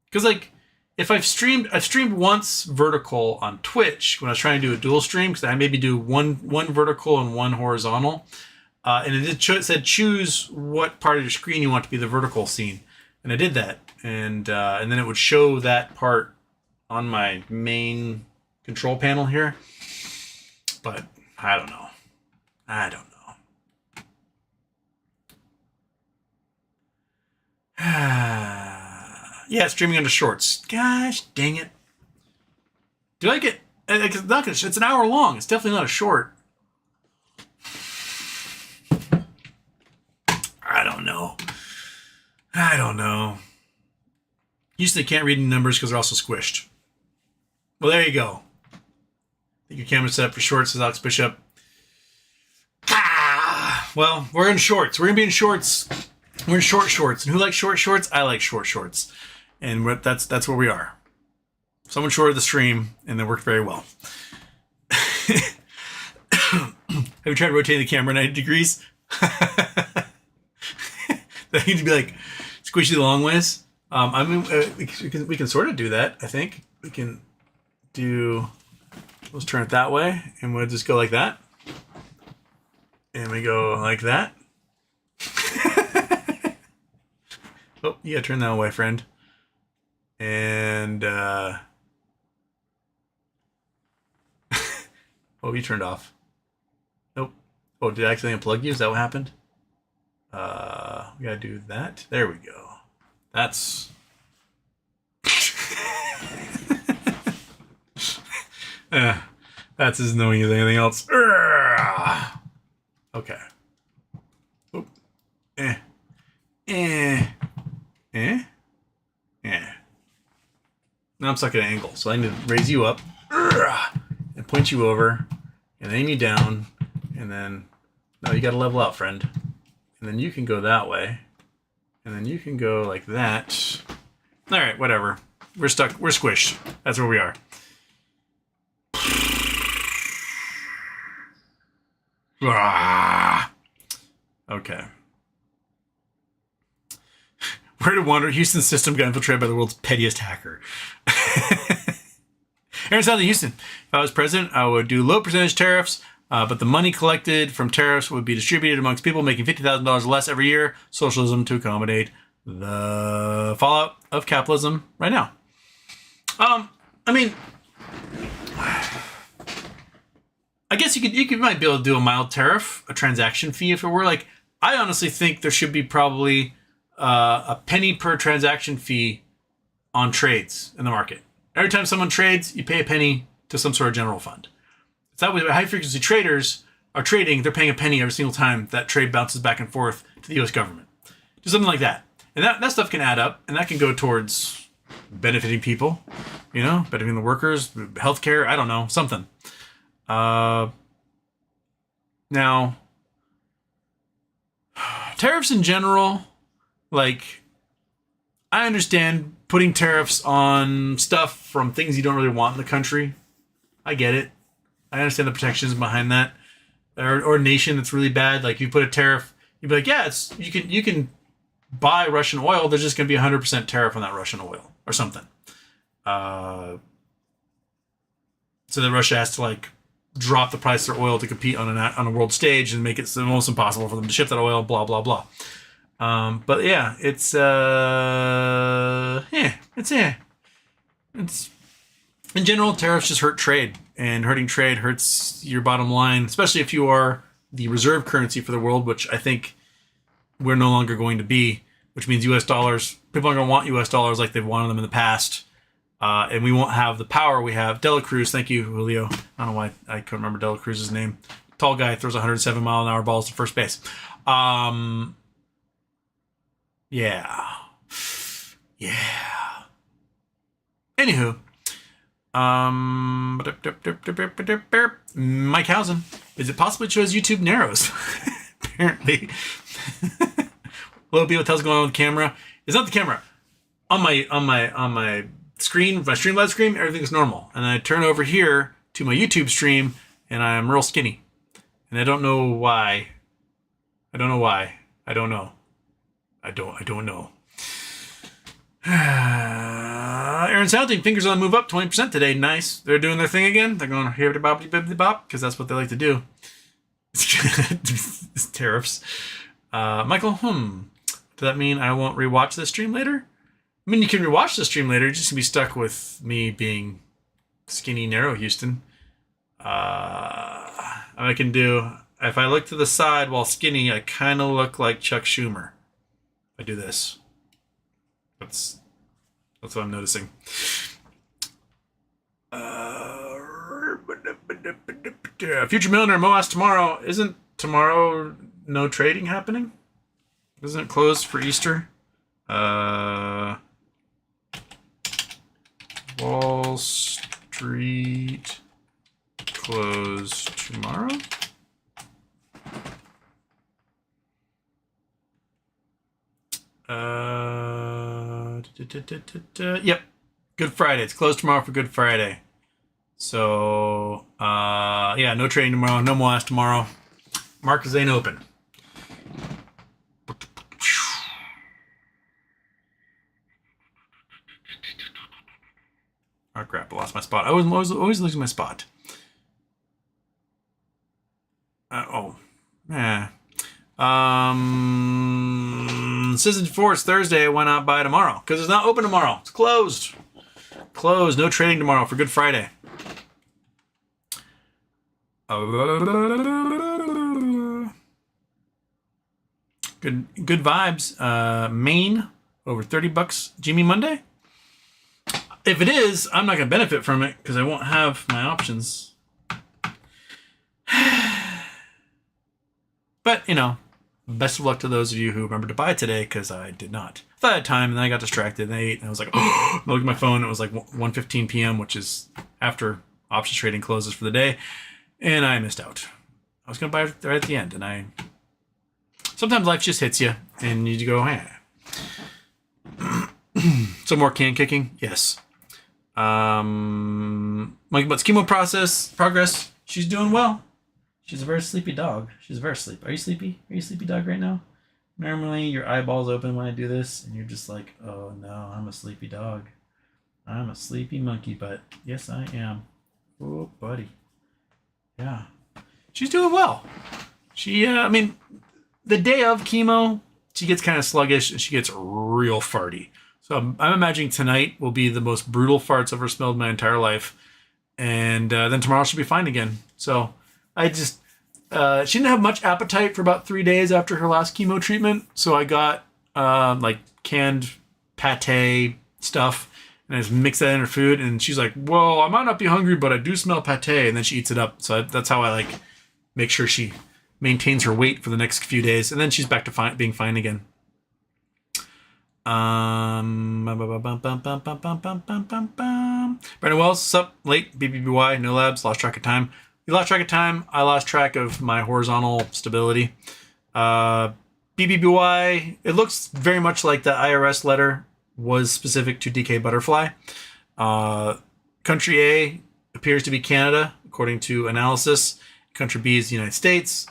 S1: Because like, if I've streamed once vertical on Twitch when I was trying to do a dual stream, because I maybe do one vertical and one horizontal, and it said choose what part of your screen you want to be the vertical scene, and I did that, and then it would show that part on my main control panel here, but I don't know. Yeah, streaming under shorts. Gosh, dang it. Do I get... It's an hour long. It's definitely not a short. I don't know. Usually can't read any numbers because they're also squished. Well, there you go. I think your camera's set up for shorts, says Alex Bishop. Well, we're in shorts. We're going to be in shorts. We're in short shorts. And who likes short shorts? I like short shorts. And that's where we are. Someone shorted the stream, and it worked very well. Have you tried rotating the camera 90 degrees? That needs to be like squishy the long ways. We can sort of do that, I think. We can do... Let's turn it that way, and we'll just go like that. And we go like that. Oh, you gotta turn that away, friend. And, oh, you turned off. Nope. Oh, did I accidentally unplug you? Is that what happened? We gotta do that. There we go. That's... that's as annoying as anything else. Okay. Oop. Now I'm stuck at an angle, so I need to raise you up and point you over and aim you down, and then no, you got to level out, friend. And then you can go that way, and then you can go like that. All right, whatever. We're stuck. We're squished. That's where we are. Okay. Where to wonder? Houston's system got infiltrated by the world's pettiest hacker. Aaron South of Houston. If I was president, I would do low percentage tariffs, but the money collected from tariffs would be distributed amongst people making $50,000 less every year. Socialism to accommodate the fallout of capitalism right now. I mean, I guess you might be able to do a mild tariff, a transaction fee, if it were like. I honestly think there should be probably a penny per transaction fee on trades in the market. Every time someone trades, you pay a penny to some sort of general fund. It's that way. High frequency traders are trading; they're paying a penny every single time that trade bounces back and forth to the U.S. government. Do something like that, and that stuff can add up, and that can go towards benefiting people, benefiting the workers, healthcare. I don't know, something. Now, tariffs in general, like, I understand putting tariffs on stuff from things you don't really want in the country. I get it. I understand the protections behind that. Or a nation that's really bad, like you put a tariff, you'd be like, yeah, you can buy Russian oil. There's just going to be 100% tariff on that Russian oil or something. So that Russia has to like drop the price of their oil to compete on a world stage and make it almost impossible for them to ship that oil. Blah blah blah. But yeah, it's in general, tariffs just hurt trade, and hurting trade hurts your bottom line, especially if you are the reserve currency for the world, which I think we're no longer going to be, which means U.S. dollars. People aren't going to want U.S. dollars like they've wanted them in the past. And we won't have the power we have. Dela Cruz, thank you, Julio. I don't know why I couldn't remember Dela Cruz's name. Tall guy, throws 107-mile-an-hour balls to first base. Yeah. Anywho, Mike Housen, is it possible to show his YouTube narrows? Apparently. Hello, people. What's going on with the camera? It's not the camera. On my screen, my Streamlabs screen, everything's normal. And I turn over here to my YouTube stream, and I'm real skinny. And I don't know why. I don't know. Aaron Sounding, fingers on the move up, 20% today. Nice. They're doing their thing again. They're going here to bop because that's what they like to do. It's tariffs. Michael, does that mean I won't rewatch this stream later? I mean, you can rewatch the stream later. You're just gonna be stuck with me being skinny, narrow Houston. I can do, if I look to the side while skinny, I kind of look like Chuck Schumer. I do this. That's what I'm noticing. Future Millionaire Mo asked tomorrow, isn't tomorrow no trading happening? Isn't it closed for Easter? Wall Street closed tomorrow? Yep. Good Friday. It's closed tomorrow for Good Friday. So, yeah, no trading tomorrow. No more ask tomorrow. Markets ain't open. Oh crap! I lost my spot. I was always losing my spot. Citizen Force Thursday. Why not buy tomorrow? Because it's not open tomorrow. It's closed. Closed. No trading tomorrow for Good Friday. Good vibes. Maine over $30 GME Monday. If it is, I'm not going to benefit from it because I won't have my options. But, best of luck to those of you who remembered to buy today because I did not. I thought I had time and then I got distracted and I ate and I was like, oh, I looked at my phone. It was like 1:15 p.m., which is after options trading closes for the day. And I missed out. I was going to buy it right at the end. And sometimes life just hits you and you go, eh. Some more can kicking? Yes. Mike, but chemo progress. She's doing well. She's a very sleepy dog. She's very sleepy. Are you sleepy? Are you a sleepy dog right now? Normally, your eyeballs open when I do this, and you're just like, oh no, I'm a sleepy dog. I'm a sleepy monkey butt. Yes, I am. Oh, buddy. Yeah. She's doing well. She, the day of chemo, she gets kind of sluggish, and she gets real farty. So I'm imagining tonight will be the most brutal farts I've ever smelled in my entire life. And then tomorrow she'll be fine again. So I just, she didn't have much appetite for about 3 days after her last chemo treatment. So I got like canned pate stuff and I just mix that in her food. And she's like, well, I might not be hungry, but I do smell pate. And then she eats it up. So that's how I like make sure she maintains her weight for the next few days. And then she's back to being fine again. Brandon Wells, sup? Late, BBBY, no labs, lost track of time. You lost track of time. I lost track of my horizontal stability. BBBY, it looks very much like the IRS letter was specific to DK Butterfly. Country A appears to be Canada, according to analysis. Country B is the United States.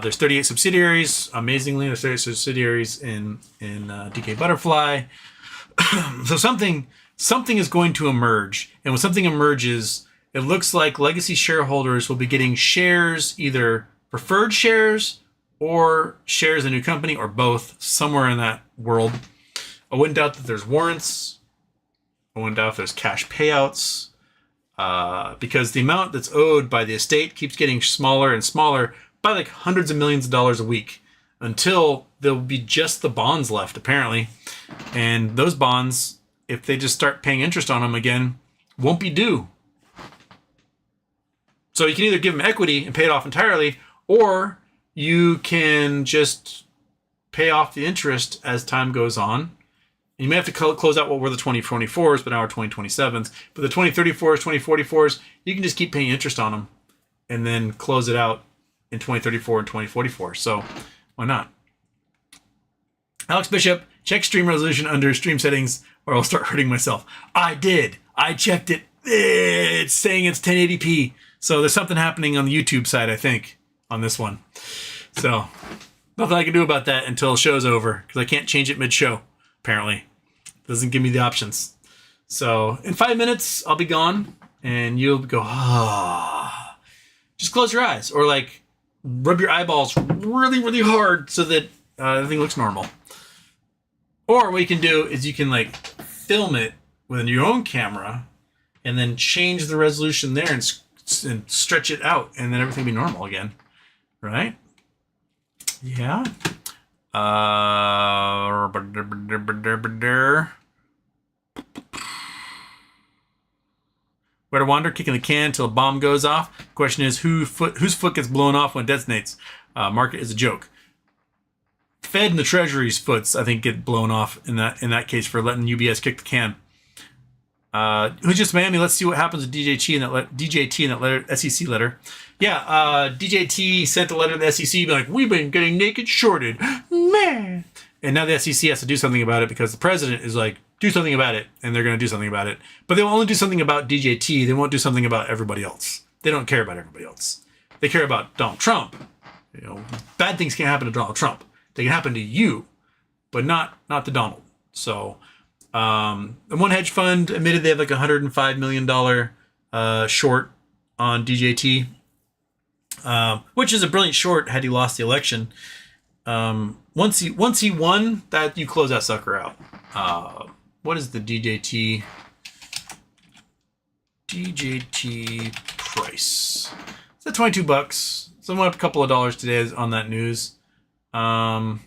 S1: There's 38 subsidiaries. Amazingly, there's 38 subsidiaries in DK Butterfly. So something is going to emerge. And when something emerges, it looks like legacy shareholders will be getting shares, either preferred shares or shares in a new company, or both, somewhere in that world. I wouldn't doubt that there's warrants. I wouldn't doubt if there's cash payouts. Because the amount that's owed by the estate keeps getting smaller and smaller, by like hundreds of millions of dollars a week, until there'll be just the bonds left, apparently. And those bonds, if they just start paying interest on them again, won't be due. So you can either give them equity and pay it off entirely, or you can just pay off the interest as time goes on. You may have to close out what were the 2024s, but now are 2027s. But the 2034s, 2044s, you can just keep paying interest on them and then close it out in 2034 and 2044. So why not? Alex Bishop, check stream resolution under stream settings or I'll start hurting myself. I did. I checked it. It's saying it's 1080p. So there's something happening on the YouTube side, I think, on this one. So nothing I can do about that until the show's over, because I can't change it mid-show, apparently. It doesn't give me the options. So in 5 minutes, I'll be gone and you'll go, ah. Just close your eyes or like rub your eyeballs really, really hard so that everything looks normal. Or what you can do is you can like film it with your own camera and then change the resolution there and stretch it out, and then everything will be normal again. Right? Yeah. Where to wander, kicking the can until a bomb goes off. Question is, whose foot gets blown off when it detonates? Market is a joke. Fed and the Treasury's foots, I think, get blown off in that case for letting UBS kick the can. Who's just Miami? Let's see what happens with DJT in that letter, SEC letter. Yeah, DJT sent a letter to the SEC, being like, we've been getting naked shorted, man. And now the SEC has to do something about it because the president is like, do something about it, and they're going to do something about it. But they will only do something about DJT. They won't do something about everybody else. They don't care about everybody else. They care about Donald Trump. You know, bad things can't happen to Donald Trump. They can happen to you, but not to Donald. So, one hedge fund admitted they have like $105 million short on DJT, which is a brilliant short had he lost the election. Once he won, that you close that sucker out. What is the DJT price? It's at $22. So it went up a couple of dollars today on that news. Let's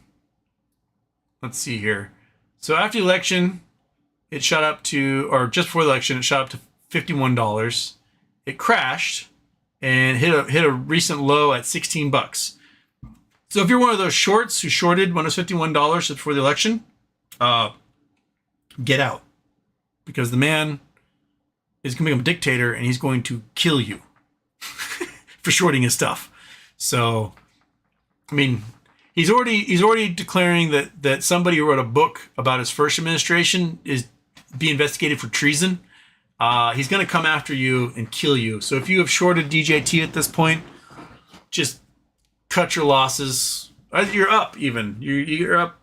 S1: see here. So after the election, it shot up to, or just before the election, it shot up to $51. It crashed and hit a recent low at $16. So if you're one of those shorts who shorted when it was $51 just before the election, get out, because the man is going to become a dictator and he's going to kill you for shorting his stuff. So, I mean, he's already declaring that somebody who wrote a book about his first administration is being investigated for treason. He's going to come after you and kill you. So if you have shorted DJT at this point, just cut your losses. You're up even. You're up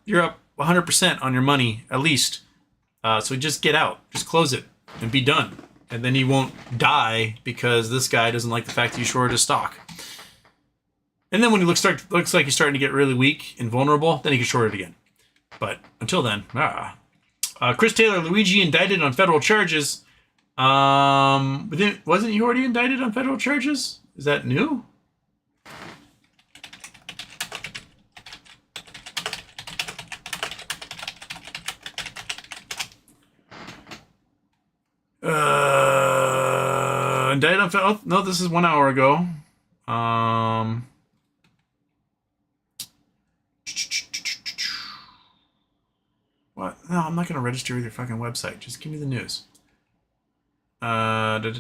S1: 100% on your money at least. So just get out. Just close it and be done. And then he won't die because this guy doesn't like the fact that you shorted his stock. And then when he looks like he's starting to get really weak and vulnerable, then he can short it again. But until then, Chris Taylor, Luigi indicted on federal charges. Wasn't he already indicted on federal charges? Is that new? Indicted on federal. Oh, no, this is 1 hour ago. What? No, I'm not going to register with your fucking website. Just give me the news. Federal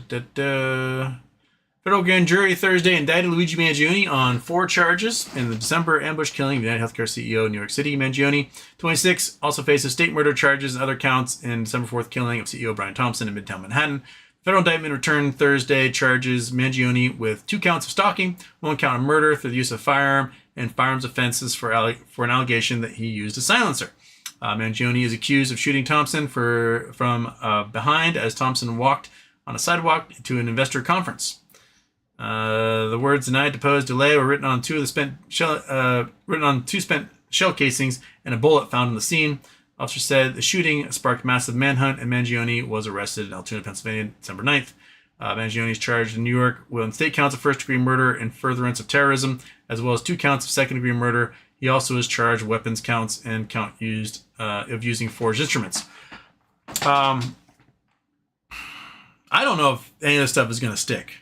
S1: grand jury Thursday indicted Luigi Mangione on 4 charges in the December ambush killing of United Healthcare CEO in New York City. Mangione, 26, also faces state murder charges and other counts in December 4th killing of CEO Brian Thompson in Midtown Manhattan. Federal indictment returned Thursday charges Mangione with 2 counts of stalking, 1 count of murder through the use of firearm, and firearms offenses for an allegation that he used a silencer. Mangione is accused of shooting Thompson from behind as Thompson walked on a sidewalk to an investor conference. The words "denied, deposed, delay" were written on 2 spent shell casings and a bullet found on the scene. Officer said the shooting sparked massive manhunt, and Mangione was arrested in Altoona, Pennsylvania, December 9th. Mangione is charged in New York with state counts of first-degree murder and furtherance of terrorism, as well as 2 counts of second-degree murder. He also is charged with weapons counts and count of using forged instruments. I don't know if any of this stuff is going to stick.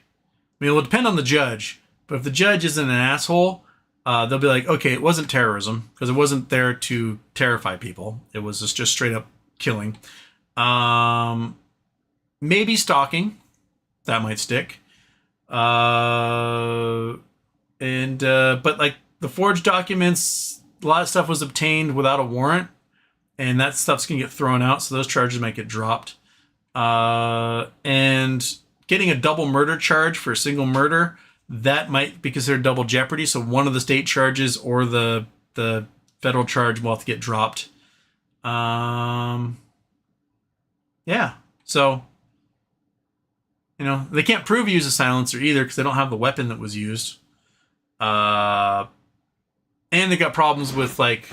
S1: I mean, it will depend on the judge, but if the judge isn't an asshole, they'll be like, okay, it wasn't terrorism because it wasn't there to terrify people. It was just straight up killing. Maybe stalking. That might stick. But like the forged documents, a lot of stuff was obtained without a warrant, and that stuff's going to get thrown out, so those charges might get dropped. And getting a double murder charge for a single murder, that might be considered double jeopardy. So one of the state charges or the federal charge will have to get dropped. Yeah. So, they can't prove he used a silencer either because they don't have the weapon that was used. And they got problems with like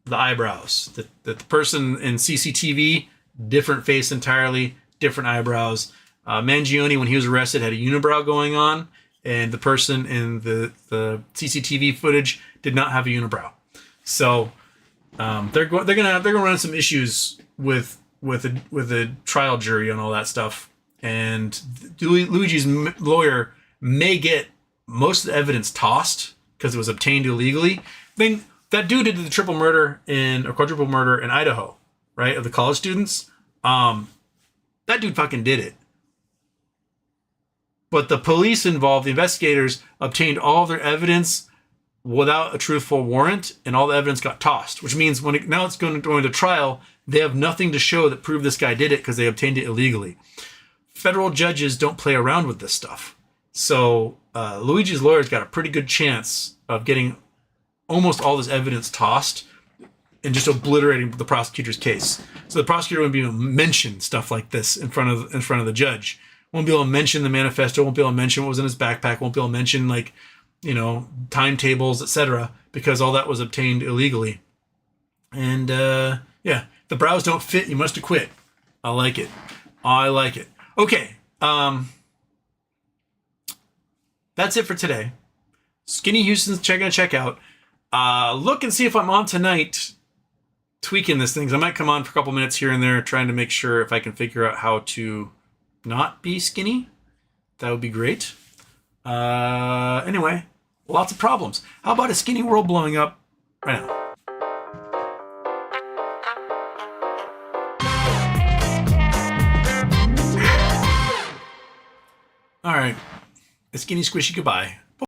S1: the eyebrows. That the person in CCTV, different face entirely, different eyebrows. Mangione, when he was arrested, had a unibrow going on, and the person in the CCTV footage did not have a unibrow. So they're gonna run into some issues with a trial jury on all that stuff. And Luigi's lawyer may get most of the evidence tossed because it was obtained illegally. Then that dude did the triple murder or quadruple murder in Idaho, right, of the college students. That dude fucking did it. But the police involved, the investigators, obtained all of their evidence without a truthful warrant, and all the evidence got tossed, which means now it's going to trial, they have nothing to show that prove this guy did it because they obtained it illegally. Federal judges don't play around with this stuff. So Luigi's lawyer's got a pretty good chance of getting almost all this evidence tossed and just obliterating the prosecutor's case. So the prosecutor wouldn't be able to mention stuff like this in front of the judge. Won't be able to mention the manifesto, won't be able to mention what was in his backpack, won't be able to mention timetables, etc., because all that was obtained illegally. And the brows don't fit, you must have quit. I like it. Okay. That's it for today. Skinny Houston's gonna check out. Look and see if I'm on tonight tweaking this thing. I might come on for a couple minutes here and there trying to make sure if I can figure out how to not be skinny. That would be great. Anyway, lots of problems. How about a skinny world blowing up right now? All right. A skinny squishy goodbye.